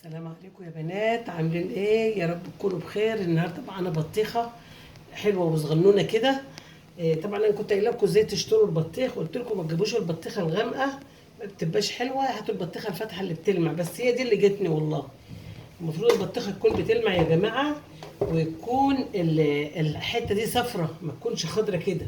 السلام عليكم يا بنات، عاملين ايه؟ يا رب تكونوا بخير. النهارده معانا بطيخه حلوه وصغنونه كده. طبعا انا كنت قايله لكم ازاي تشتروا البطيخ، قلت لكم ما تجيبوش البطيخه الغامقه، ما بتبقاش حلوه، هاتوا البطيخه الفاتحه اللي بتلمع، بس هي دي اللي جتني والله. المفروض البطيخه تكون بتلمع يا جماعه، ويكون الحته دي صفرة، ما تكونش خضره كده،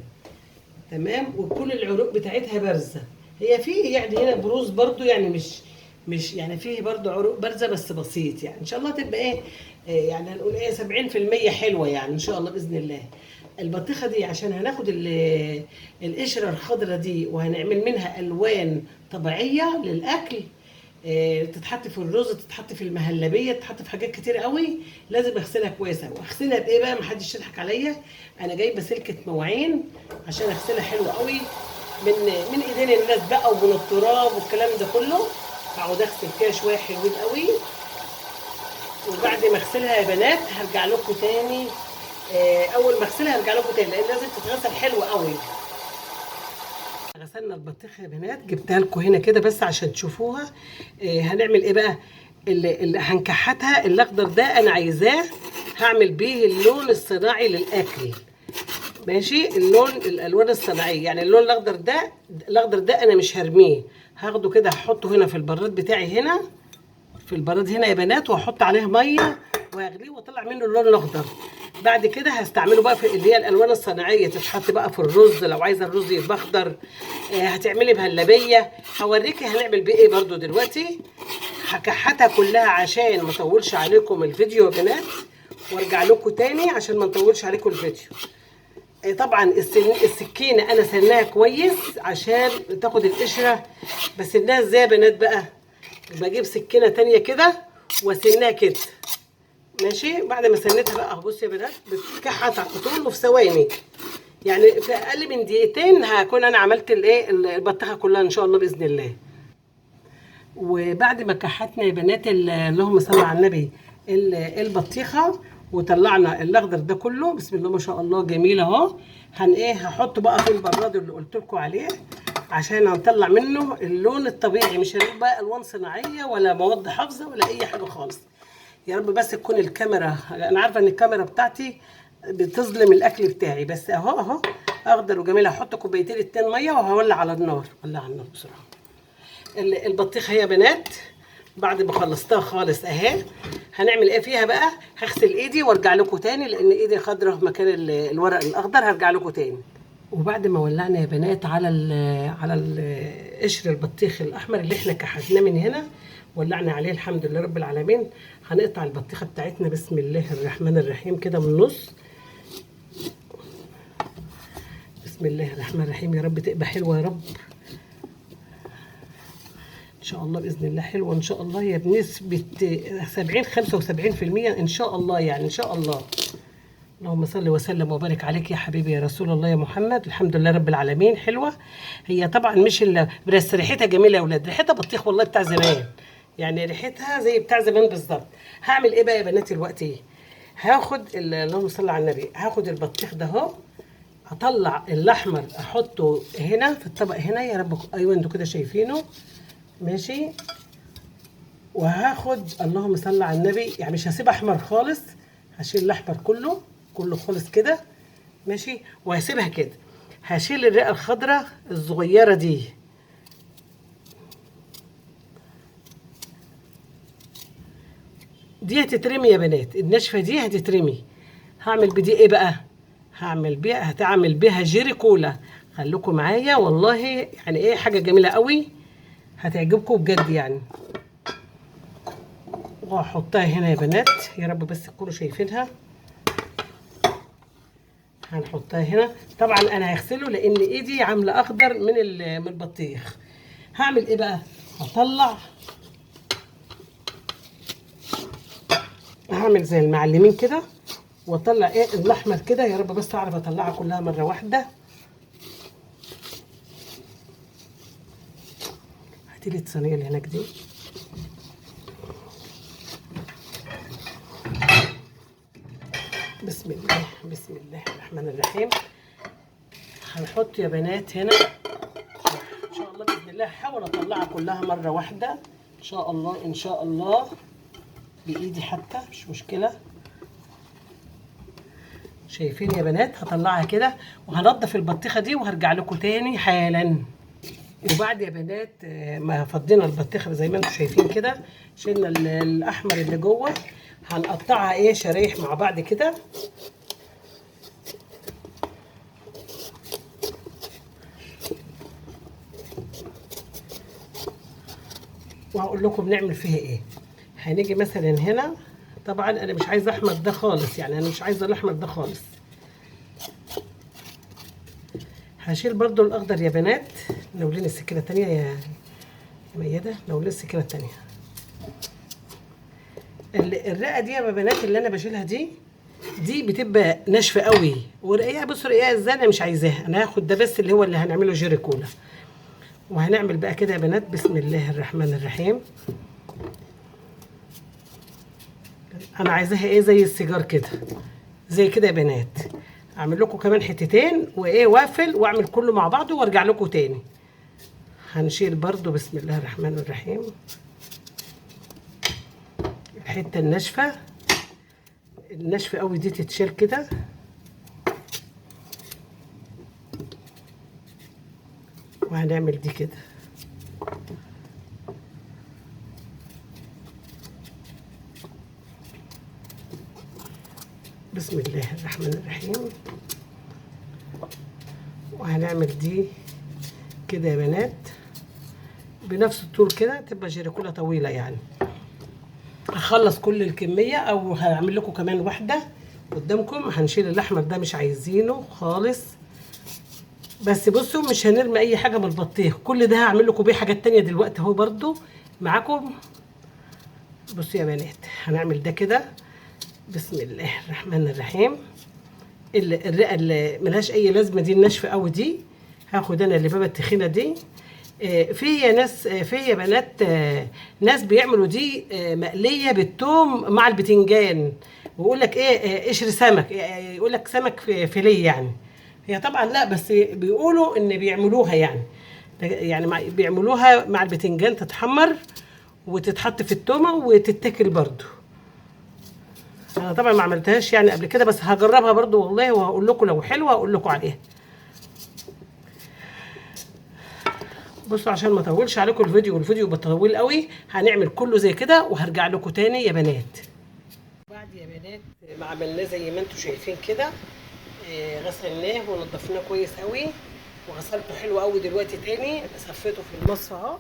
تمام، وتكون العروق بتاعتها بارزه. هي فيه يعني هنا بروز برضو، يعني مش يعني فيه برضو عروق بارزه بس بسيط، يعني ان شاء الله تبقى ايه، يعني هنقول ايه 70% حلوه يعني ان شاء الله باذن الله. البطيخه دي عشان هناخد القشره الخضراء دي وهنعمل منها الوان طبيعيه للاكل. تتحط في الرز، تتحط في المهلبيه، تتحط في حاجات كتير قوي. لازم اغسلها كويس قوي. اغسلها بايه بقى؟ محدش يضحك عليا، انا جايبه سلكه مواعين عشان اغسلها حلو قوي من من ايدين الناس بقى، ومن التراب والكلام ده كله. اقعد اغسل فيها شويه حلوين قوي، وبعد ما اغسلها يا بنات هرجع لكم تاني. اول ما اغسلها هرجع لكم تاني، لان لازم تتغسل حلو قوي. غسلنا البطيخه يا بنات، جبتها لكم هنا كده بس عشان تشوفوها. هنعمل ايه بقى؟ اللي هنكحتها الاخضر ده انا عايزاه هعمل بيه اللون الصناعي للاكل. ماشي، اللون الالوان الصناعيه، يعني اللون الاخضر ده انا مش هرميه، هاخده كده هحطه هنا في البراد بتاعي، هنا في البراد هنا يا بنات، واحط عليه ميه واغليه واطلع منه اللون الاخضر. بعد كده هستعمله بقى في اللي هي الالوان الصناعيه، تتحط بقى في الرز لو عايزه الرز يبقى اخضر. هتعملي مهلبيه، هوريكي هنعمل بيه ايه برضو دلوقتي. هكحتها كلها عشان ما اطولش عليكم الفيديو يا بنات، وارجع لكم تاني عشان ما نطولش عليكم الفيديو. طبعا السكينه انا سناها كويس عشان تاخد القشره. بسناها ازاي يا بنات بقى؟ بجيب سكينه تانية كده واسناها كده. ماشي، بعد ما سنيتها بقى بصوا يا بنات، بتكحت على طول وفي ثواني، يعني في اقل من دقيقتين هكون انا عملت الايه البطيخه كلها ان شاء الله باذن الله. وبعد ما كحتنا يا بنات اللهم صل على النبي البطيخه، وطلعنا الاخضر ده كله، بسم الله ما شاء الله جميل اهو. هحطه بقى في البراد اللي قلت لكم عليه، عشان هنطلع منه اللون الطبيعي، مش هنجيب بقى الوان صناعيه ولا مواد حافظه ولا اي حاجه خالص. يا رب بس تكون الكاميرا، انا عارفه ان الكاميرا بتاعتي بتظلم الاكل بتاعي، بس اهو اخضر وجميل. هحط كوبايتين 2 ميه وهولع على النار، ولع على النار بسرعه. البطيخه يا بنات بعد ما خلصتها خالص اهي، هنعمل ايه فيها بقى؟ هغسل ايدي وارجع لكم تاني، لان ايدي خضره في مكان الورق الاخضر، هرجع لكم تاني. وبعد ما ولعنا يا بنات قشر البطيخ الاحمر اللي احنا كحتناه من هنا، ولعنا عليه الحمد لله رب العالمين. هنقطع البطيخه بتاعتنا بسم الله الرحمن الرحيم كده من النص. بسم الله الرحمن الرحيم، يا رب تبقى حلوه يا رب ان شاء الله باذن الله، حلوه ان شاء الله، هي بنسبه 75% ان شاء الله، يعني ان شاء الله. اللهم صل وسلم وبارك عليك يا حبيبي يا رسول الله يا محمد. الحمد لله رب العالمين، حلوه هي طبعا، مش بس ريحتها جميله يا اولاد، ريحتها بطيخ والله بتاع زمان، يعني ريحتها زي بتاع زمان بالظبط. هعمل ايه بقى يا بنات دلوقتي؟ هاخد اللهم صل على النبي، هاخد البطيخ ده اهو، اطلع الاحمر احطه هنا في الطبق هنا، يا رب ايوه انتوا كده شايفينه. ماشي، وهاخد اللهم صل على النبي، يعني مش هسيب احمر خالص، هشيل الاحمر كله كله خالص كده. ماشي، وهسيبها كده. هشيل الرئه الخضراء الصغيره دي هتترمي يا بنات، الناشفه دي هتترمي. هعمل بدي ايه بقى؟ هتعمل بيها جيري كولا. خليكم معايا والله، يعني ايه حاجه جميله قوي، هتعجبكم بجد يعني. وهحطها هنا يا بنات، يا رب بس تكونوا شايفينها. هنحطها هنا، طبعا انا هغسله لان ايدي عامله اخضر من البطيخ. هعمل ايه بقى؟ هعمل زي المعلمين كده، واطلع ايه الاحمر كده، يا رب بس اعرف اطلعها كلها مره واحده. هاتي لي الصينيه اللي هناك دي. بسم الله بسم الله الرحمن الرحيم. هنحط يا بنات هنا ان شاء الله باذن الله، هحاول اطلعها كلها مره واحده ان شاء الله ان شاء الله. بايدي حتى مش مشكله. شايفين يا بنات؟ هطلعها كده وهنضف البطيخه دي وهرجع لكم تاني حالا. وبعد يا بنات ما فضينا البطيخه زي ما انتم شايفين كده، شلنا الاحمر اللي جوه، هنقطعها ايه شرايح مع بعض كده. وهقول لكم بنعمل فيها ايه. هنيجي مثلا هنا، طبعا انا مش عايزه احمر ده خالص، يعني انا مش عايزه الاحمر ده خالص. هشيل برضو الاخضر يا بنات. نولين السكينه التانيه يا ميده، نولين السكينه التانيه. الرقه دي يا بنات اللي انا بشيلها دي بتبقى ناشفه قوي، ورقيها بصوا رقيها ازاي، انا مش عايزاها. انا هاخد ده بس اللي هو اللي هنعمله جيري كولا. وهنعمل بقى كده يا بنات بسم الله الرحمن الرحيم. انا عايزاها ايه زي السيجار كده، زي كده يا بنات. اعمل لكم كمان حتتين وايه واقفل واعمل كله مع بعضه وارجع لكم تاني. هنشيل برضو بسم الله الرحمن الرحيم الحته الناشفه قوي دي تتشال كده. وهنعمل دي كده بسم الله الرحمن الرحيم. وهنعمل دي كده يا بنات بنفس الطول كده، تبقى جيريكولا طويله يعني. هخلص كل الكميه او هعمل لكم كمان واحده قدامكم. هنشيل الاحمر ده مش عايزينه خالص. بس بصوا مش هنرمي اي حاجه من البطيخ، كل ده هعمل لكم بيه حاجات تانية دلوقتي اهو برضو معاكم. بصوا يا بنات هنعمل ده كده بسم الله الرحمن الرحيم. الرئه اللي ملهاش اي لازمه دي الناشفه قوي دي، هاخد انا اللي بابا التخينه دي. في ناس في يا بنات ناس بيعملوا دي مقليه بالثوم مع البتنجان، ويقول لك ايه قشر سمك، يقول لك سمك فيليه يعني. هي طبعا لا، بس بيقولوا ان بيعملوها يعني بيعملوها مع البتنجان تتحمر وتتحط في التومه وتتاكل برضو. انا طبعا ما عملتهاش يعني قبل كده، بس هجربها برضو والله، وهقول لكم لو حلوه هقول لكم عليها. بصوا عشان ما اطولش عليكم الفيديو، والفيديو بطول قوي، هنعمل كله زي كده وهرجع لكم تاني يا بنات. بعد يا بنات ما عملناه زي ما انتم شايفين كده، غسلناه ونضفناه كويس قوي وغسلته حلو قوي. دلوقتي تاني صفيته في المصفى اهو،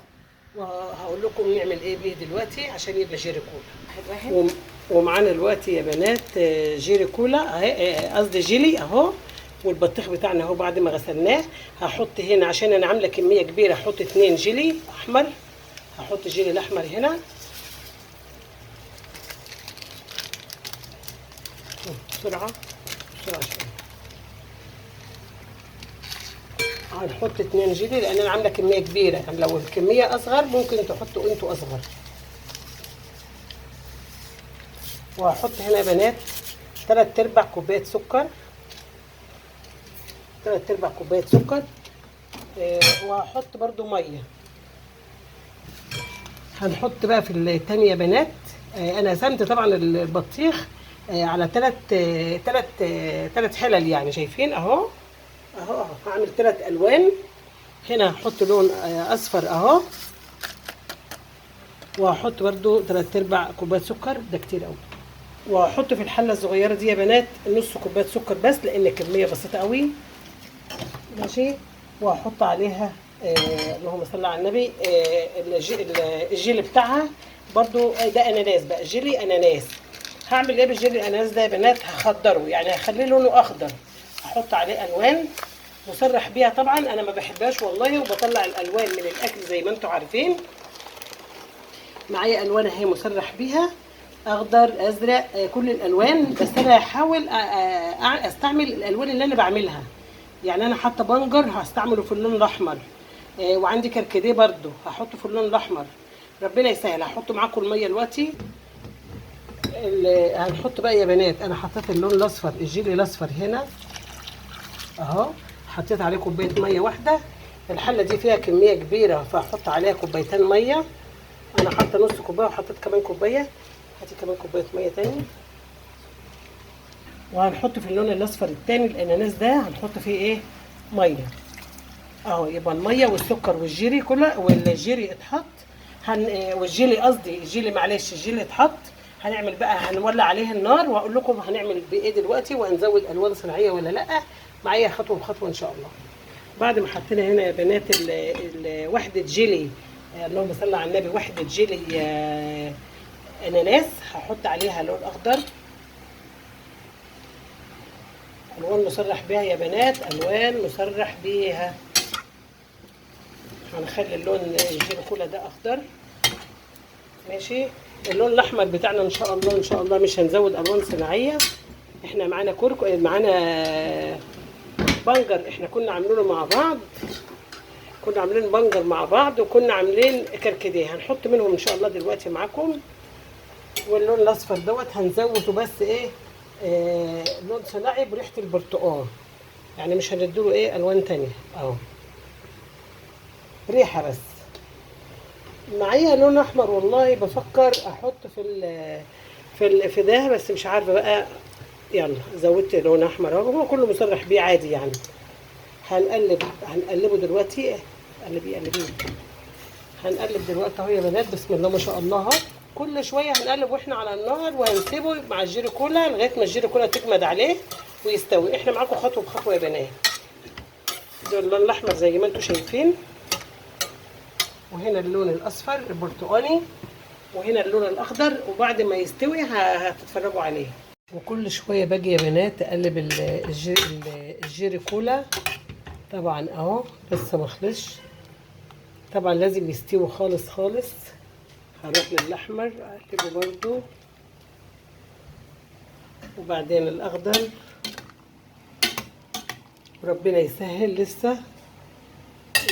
وهقول لكم نعمل ايه بيه دلوقتي عشان يبقى جيري كولا. ومعانا دلوقتي يا بنات جيري كولا اهي، قصدي جيلي اهو. والبطيخ بتاعنا اهو بعد ما غسلناه. هحط هنا عشان انا عامله كميه كبيره، هحط 2 جيلي احمر. هحط جيلي الاحمر هنا بسرعه بسرعه شويه. هنحط 2 جيلي لان انا عامله كميه كبيره، يعني لو الكميه اصغر ممكن تحطوا انتوا اصغر. وهحط هنا يا بنات 3/4 كوبايه سكر، 3/4 كوبايه سكر. وهحط برضو ميه. هنحط بقى في التانية يا بنات. انا قسمت طبعا البطيخ على 3 حلل يعني، شايفين اهو اهو. هعمل 3 الوان. هنا هحط لون اصفر اهو، وهحط برضو 3/4 كوبايه سكر، ده كتير قوي. وهحط في الحله الصغيره دي يا بنات نص كوبايه سكر بس، لان الكميه بسيطه قوي ماشي. وهحط عليها اللهم صل على النبي الجيلي بتاعها برضو. ده اناناس بقى، جيلي اناناس. هعمل ايه بالجيلي الاناناس ده يا بنات؟ هخضره يعني هخليه لونه اخضر. هحط عليه الوان مصرح بيها، طبعا انا ما بحبهاش والله، وبطلع الالوان من الاكل زي ما انتم عارفين. معايا الوان اهي مصرح بيها، اخضر ازرق كل الالوان، بس انا هحاول استعمل الالوان اللي انا بعملها. يعني انا حاطه بنجر هستعمله في اللون الاحمر، وعندي كركديه برضو هحطه في اللون الاحمر. ربنا يسهل. هحط معاكم الميه دلوقتي. هنحط بقى يا بنات، انا حطيت اللون الاصفر الجيلي الاصفر هنا اهو. حطيت عليه كوبايه ميه واحده. الحله دي فيها كميه كبيره، فهحط عليها كوبايتين ميه. انا حاطه نص كوبايه وحطيت كمان كوبايه. هاتي كمان كوبايه ميه تاني. وهنحط في اللون الاصفر التاني الاناناس ده هنحط فيه ايه؟ ميه اهو. يبقى الميه والسكر والجيري كله، والجيري اتحط. والجيلي قصدي الجيلي، معلش الجيلي اتحط. هنعمل بقى، هنولع عليه النار واقول لكم هنعمل بايه دلوقتي، وهنزود الوان صناعيه ولا لا، معايا خطوه بخطوه ان شاء الله. بعد ما حطينا هنا يا بنات وحده جيلي، اللهم صل على النبي، وحده جيلي اناناس، هحط عليها لون اخضر، الوان مصرح بيها يا بنات، الوان مصرح بيها. هنخلي اللون الجيلي كولا ده اخضر، ماشي. اللون الاحمر بتاعنا ان شاء الله ان شاء الله مش هنزود الوان صناعيه. احنا معانا معانا بنجر، احنا كنا عاملينه مع بعض، كنا عاملين بنجر مع بعض، وكنا عاملين كركديه، هنحط منهم ان شاء الله دلوقتي معاكم. واللون الاصفر دوت هنزوده بس ايه، لون صناعي بريحه البرتقال، يعني مش هنديله ايه الوان تانية اهو، ريحه بس. معايا لون احمر، والله بفكر احط في ده، بس مش عارفه بقى. يلا زودت لون احمر اهو، هو كله مصرح بيه عادي يعني. هنقلبه دلوقتي. قلبيه. هنقلب دلوقتي اهو يا بنات، بسم الله ما شاء الله اهو. كل شويه هنقلب واحنا على النار، وهنسيبه مع الجيري كولا لغايه ما الجيري كولا تجمد عليه ويستوي. احنا معاكم خطوه بخطوه يا بنات. ده اللون الاحمر زي ما انتم شايفين، وهنا اللون الاصفر البرتقالي، وهنا اللون الاخضر. وبعد ما يستوي هتتفرجوا عليه. وكل شويه باجي يا بنات اقلب الجيري كولا، طبعا اهو لسه ما خلصش، طبعا لازم يستوي خالص خالص. هروح للاحمر اقلبه برضو، وبعدين الاخضر، وربنا يسهل لسه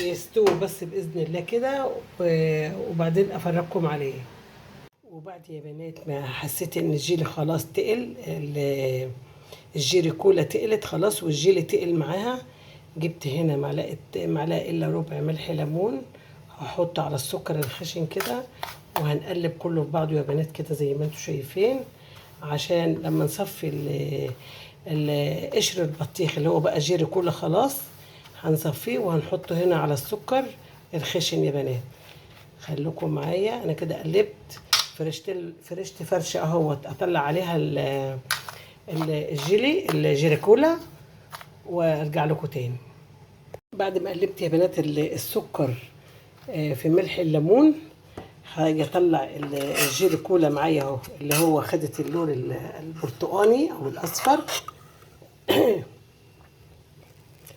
يستوي بس باذن الله كده، وبعدين افرجكم عليه. وبعد يا بنات ما حسيت ان الجيلي خلاص تقل، الجيري كولا تقلت خلاص والجيلي تقل معاها، جبت هنا معلقه الا ربع ملح ليمون، هحط على السكر الخشن كده، وهنقلب كله في بعضه يا بنات كده زي ما انتم شايفين، عشان لما نصفي قشر البطيخ اللي هو بقى جيري كولا خلاص هنصفيه، وهنحطه هنا على السكر الخشن يا بنات. خليكم معايا، انا كده قلبت، فرشت فرشه اهوت، اطلع عليها الجيري كولا، وارجع لكم تاني. بعد ما قلبت يا بنات السكر في ملح الليمون، هاجي اطلع الجيلي كولا معايا اهو، اللي هو خدت اللون البرتقاني او الاصفر.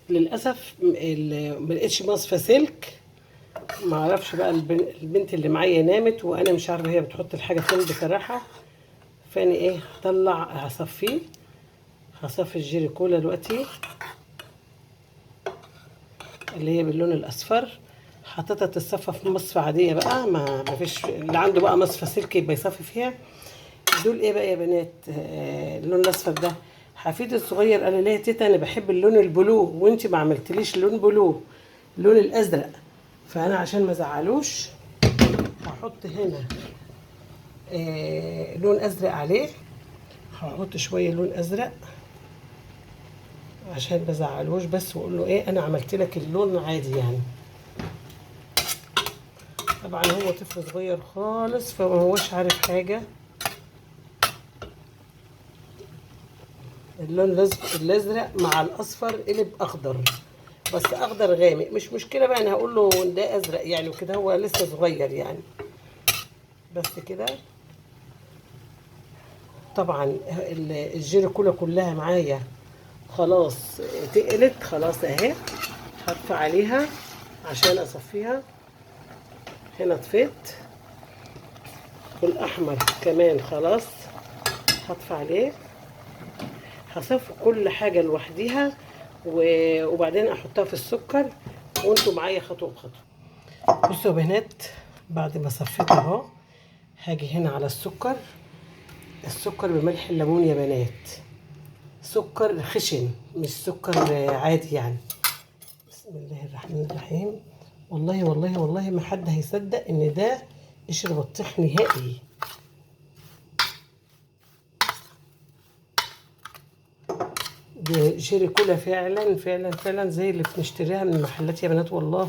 للاسف ما لقيتش مصفى سلك، ما اعرفش بقى، البنت اللي معايا نامت وانا مش عارفه هي بتحط الحاجه فين بصراحه. فاني ايه هصفي الجيلي كولا دلوقتي اللي هي باللون الاصفر، حطيتها تتصفى في مصفى عاديه بقى، ما فيش اللي عنده بقى مصفى سلك يبقى يصفي فيها. دول ايه بقى يا بنات، اللون الاصفر ده حفيدي الصغير قال لي ليه يا تيتا انا بحب اللون البلو وانت ما عملتليش لون بلو، اللون الازرق. فانا عشان ما ازعلوش هحط هنا لون ازرق عليه، هحط شويه لون ازرق عشان ما ازعلوش بس، واقول له ايه انا عملت لك اللون عادي يعني. طبعا هو طفل صغير خالص فما هوش عارف حاجه. اللون الازرق مع الاصفر قلب اخضر، بس اخضر غامق، مش مشكله بقى، انا هقول له ده ازرق يعني وكده، هو لسه صغير يعني. بس كده طبعا الجيري كلها معايا خلاص تقلت خلاص اهي، هطفي عليها عشان اصفيها. هنا طفيت، والاحمر كمان خلاص هطفي عليه، هصفي كل حاجه لوحديها وبعدين احطها في السكر، وانتوا معايا خطوه بخطوه. بصوا يا بنات، بعد ما صفيت اهو هاجي هنا على السكر بملح الليمون يا بنات، سكر خشن مش سكر عادي يعني. بسم الله الرحمن الرحيم. والله والله والله ما حد هيصدق ان ده قشر بطيخ نهائي، دي جيري كولا فعلا فعلا فعلا زي اللي بنشتريها من المحلات يا بنات والله.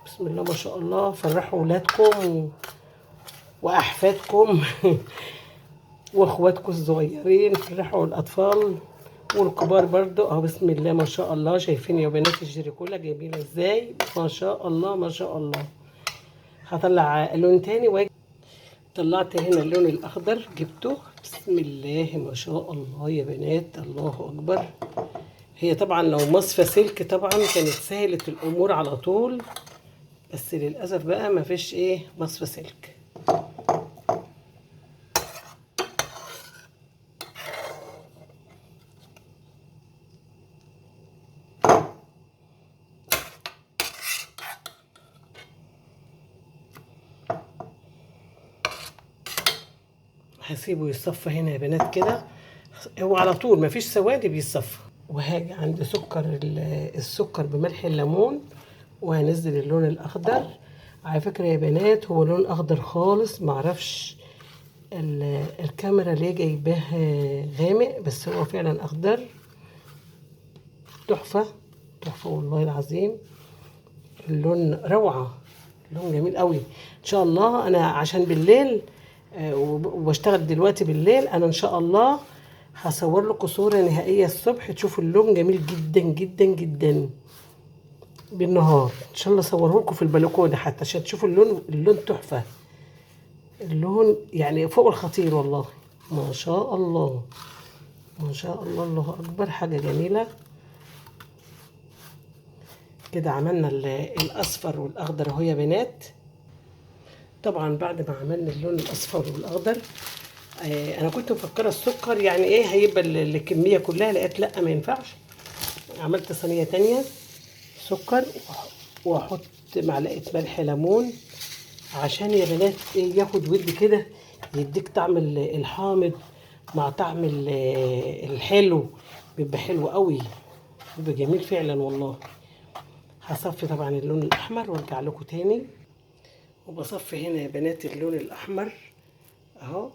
بسم الله ما شاء الله. فرحوا ولادكم واحفادكم واخواتكم الصغيرين، فرحوا الاطفال والكبار برضو اهو. بسم الله ما شاء الله. شايفين يا بنات الجيري كولا جميله ازاي؟ ما شاء الله ما شاء الله. هطلع لون تاني واجي. طلعت هنا اللون الاخضر جبته. بسم الله ما شاء الله يا بنات، الله اكبر. هي طبعا لو مصفى سلك طبعا كانت سهلت الامور على طول، بس للاسف بقى ما فيش ايه مصفى سلك. هسيبه يصفى هنا يا بنات كده، هو على طول مفيش سواد بيصفى. وهاجي عند السكر بملح الليمون، وهنزل اللون الاخضر. على فكره يا بنات هو لون اخضر خالص، معرفش الكاميرا ليه جايباه غامق، بس هو فعلا اخضر. تحفه تحفه والله العظيم. اللون روعه، لون جميل قوي. ان شاء الله انا عشان بالليل وبشتغل دلوقتي بالليل، انا ان شاء الله هصور لكم صوره نهائيه الصبح تشوفوا اللون جميل جدا جدا جدا. بالنهار ان شاء الله اصوره لكم في البلكونه حتى عشان تشوفوا اللون تحفه. اللون يعني فوق الخطير والله. ما شاء الله ما شاء الله، الله اكبر، حاجه جميله كده. عملنا الاصفر والاخضر اهو يا بنات. طبعا بعد ما عملنا اللون الاصفر والاخضر، انا كنت مفكره السكر يعني ايه هيبقى الكميه كلها، لقيت لا ما ينفعش. عملت صينيه تانية سكر، واحط معلقه ملح ليمون عشان يا بنات ايه ياخد ود كده، يديك طعم الحامض مع طعم الحلو، بيبقى حلو قوي، بيبقى جميل فعلا والله. هصفي طبعا اللون الاحمر وارجع لكم تاني. وبصفي هنا يا بنات اللون الاحمر اهو.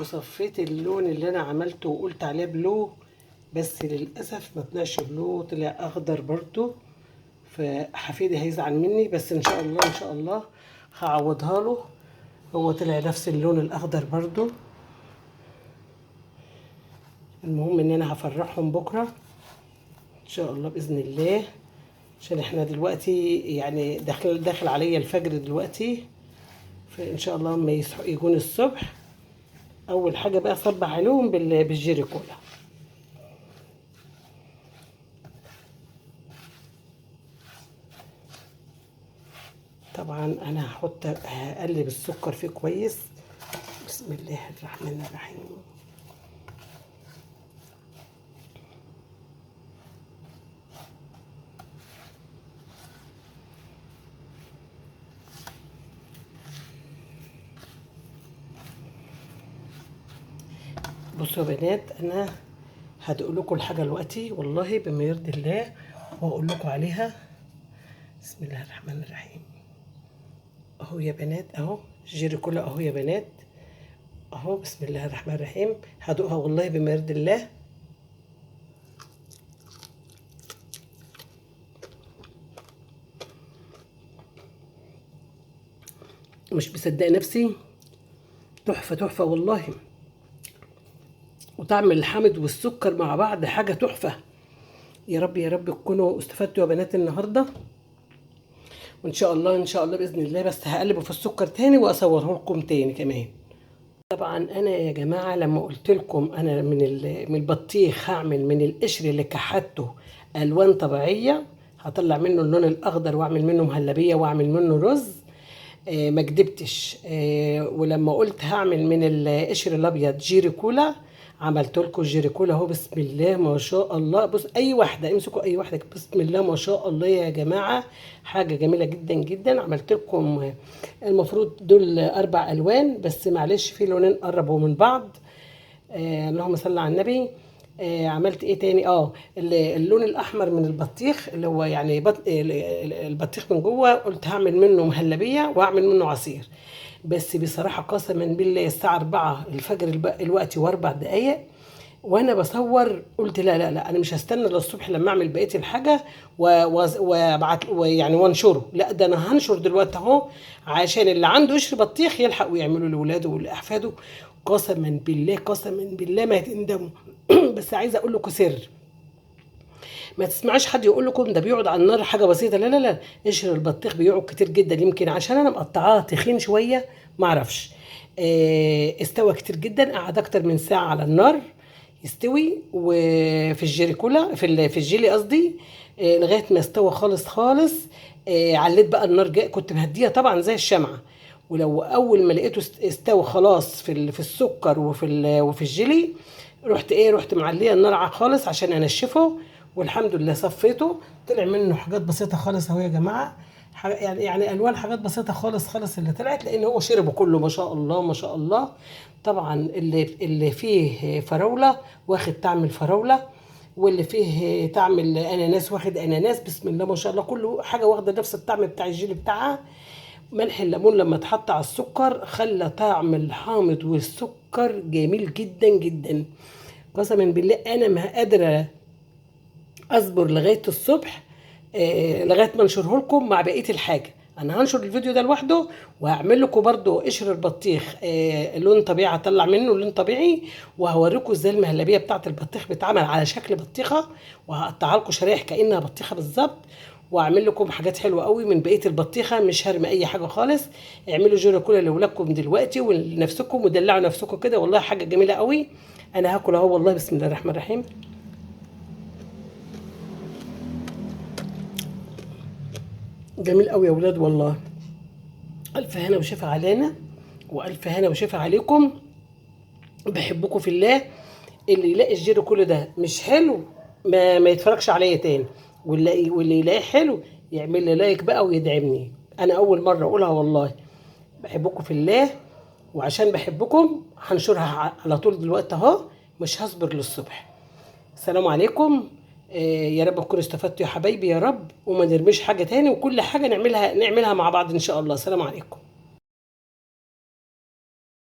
وصفيت اللون اللي انا عملته وقلت عليه بلو، بس للاسف ما طلعش بلو، طلع اخضر برضو. فحفيدي هيزعل مني، بس ان شاء الله ان شاء الله هعوضها له. هو طلع نفس اللون الاخضر برضو. المهم ان انا هفرحهم بكره ان شاء الله باذن الله، عشان احنا دلوقتي يعني داخل عليا الفجر دلوقتي. فان شاء الله لما يجون الصبح اول حاجه بقى اصبح عليهم بالجيري كولا. طبعا انا هقلب السكر فيه كويس. بسم الله الرحمن الرحيم. بصوا يا بنات، انا هدوق لكم الحاجه دلوقتي والله بما يرضي الله، واقول لكم عليها. بسم الله الرحمن الرحيم. اهو يا بنات اهو جيري كولا اهو يا بنات اهو. بسم الله الرحمن الرحيم. هدوقها والله بما يرضي الله. مش مصدقه نفسي، تحفه تحفه والله. وطعم الحامض والسكر مع بعض حاجه تحفه. يا رب يا رب تكونوا استفدتوا يا بنات النهارده، وان شاء الله ان شاء الله باذن الله. بس هقلبه في السكر تاني واصوره لكم تاني كمان. طبعا انا يا جماعه لما قلت لكم انا من البطيخ هعمل من القشر اللي كحته الوان طبيعيه، هطلع منه اللون الاخضر واعمل منه مهلبيه واعمل منه رز. ما كدبتش. ولما قلت هعمل من القشر الابيض جيري كولا، عملت لكم جيري كولا اهو. بسم الله ما شاء الله. بص اي واحده امسكوا اي واحده، بسم الله ما شاء الله يا جماعه، حاجه جميله جدا جدا. عملت لكم المفروض دول 4 الوان، بس معلش في لونين قربوا من بعض. اللهم صل على النبي. عملت ايه تاني؟ اللون الاحمر من البطيخ اللي هو يعني البطيخ من جوه، قلت هعمل منه مهلبيه واعمل منه عصير. بس بصراحه قسما بالله الساعه 4 الفجر الوقت و4 دقايق وانا بصور قلت لا لا لا، انا مش هستنى للصبح لما اعمل بقيه الحاجه وابعت يعني وانشره، لا ده انا هنشر دلوقتي اهو، عشان اللي عنده قشر بطيخ يلحق ويعمله لاولاده ولاحفاده. قسما بالله قسما بالله ما هتندموا. بس عايزه اقول لكم سر، ما تسمعوش حد يقول لكم ده بيقعد على النار حاجه بسيطه، لا لا لا، قشر البطيخ بيقعد كتير جدا، يمكن عشان انا مقطعاه تخين شويه ما اعرفش. استوى كتير جدا، قعد اكتر من ساعه على النار يستوي، وفي الجيليكولا في الجيلي قصدي، لغايه ما استوى خالص خالص. عليت بقى النار، كنت مهديها طبعا زي الشمعه. ولو اول ما لقيته استوى خلاص في السكر وفي الجيلي، رحت معليه النار خالص عشان انشفه. والحمد لله صفيته، طلع منه حاجات بسيطه خالص اهو يا جماعه. يعني الوان حاجات بسيطه خالص خالص اللي طلعت، لان هو شربه كله ما شاء الله ما شاء الله. طبعا اللي فيه فراوله واخد طعم الفراوله، واللي فيه طعم الاناناس واخد اناناس، بسم الله ما شاء الله، كله حاجه واخده نفس الطعم بتاع الجيلي بتاعها. ملح الليمون لما اتحط على السكر خلى طعم الحامض والسكر جميل جدا جدا. قسما بالله انا ما قادره اصبر لغايه الصبح، لغايه ما انشره لكم مع بقيه الحاجه. انا هنشر الفيديو ده لوحده، وهعمل لكم برده قشر البطيخ لون طبيعي، هطلع منه لون طبيعي، وهوريكم ازاي المهلبيه بتاعه البطيخ بتتعمل على شكل بطيخه، وهقطعها لكم شرايح كانها بطيخه بالظبط، واعمل لكم حاجات حلوه قوي من بقيه البطيخه، مش هرمي اي حاجه خالص. اعملوا جيرو كولا لاولادكم دلوقتي ولنفسكم، ودلعوا نفسكم كده، والله حاجه جميله قوي. انا هاكل اهو والله، بسم الله الرحمن الرحيم. جميل قوي يا ولاد والله. الف هنا وشفا علينا، والف هنا وشفا عليكم. بحبكم في الله. اللي يلاقي الجيرو كل ده مش حلو ما يتفرجش عليا تاني، واللي يلاقيه حلو يعمل لي لايك بقى ويدعمني. انا اول مره اقولها والله. بحبكم في الله، وعشان بحبكم هنشرها على طول دلوقتي اهو، مش هصبر للصبح. السلام عليكم. يا رب تكونوا استفدتوا يا حبايبي يا رب، وما نرميش حاجه تاني، وكل حاجه نعملها مع بعض ان شاء الله. السلام عليكم.